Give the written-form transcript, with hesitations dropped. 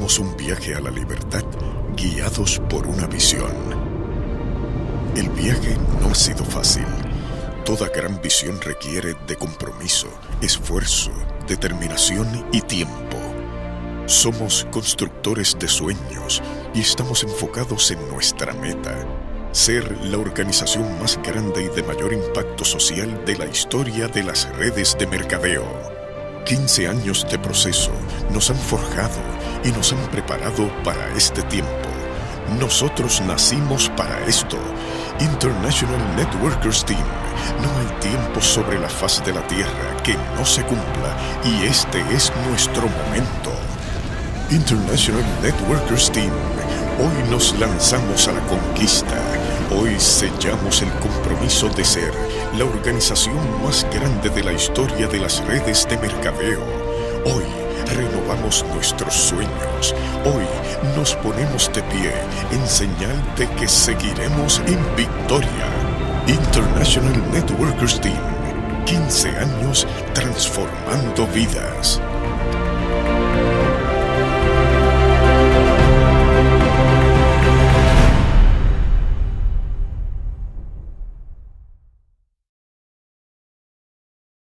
Iniciamos un viaje a la libertad, guiados por una visión. El viaje no ha sido fácil. Toda gran visión requiere de compromiso, esfuerzo, determinación y tiempo. Somos constructores de sueños y estamos enfocados en nuestra meta: ser la organización más grande y de mayor impacto social de la historia de las redes de mercadeo. 15 años de proceso nos han forjado y nos han preparado para este tiempo. Nosotros nacimos para esto. International Networkers Team. No hay tiempo sobre la faz de la Tierra que no se cumpla, y este es nuestro momento. International Networkers Team. Hoy nos lanzamos a la conquista. Hoy sellamos el compromiso de ser la organización más grande de la historia de las redes de mercadeo. Hoy renovamos nuestros sueños. Hoy nos ponemos de pie en señal de que seguiremos en victoria. International Networkers Team. 15 años transformando vidas.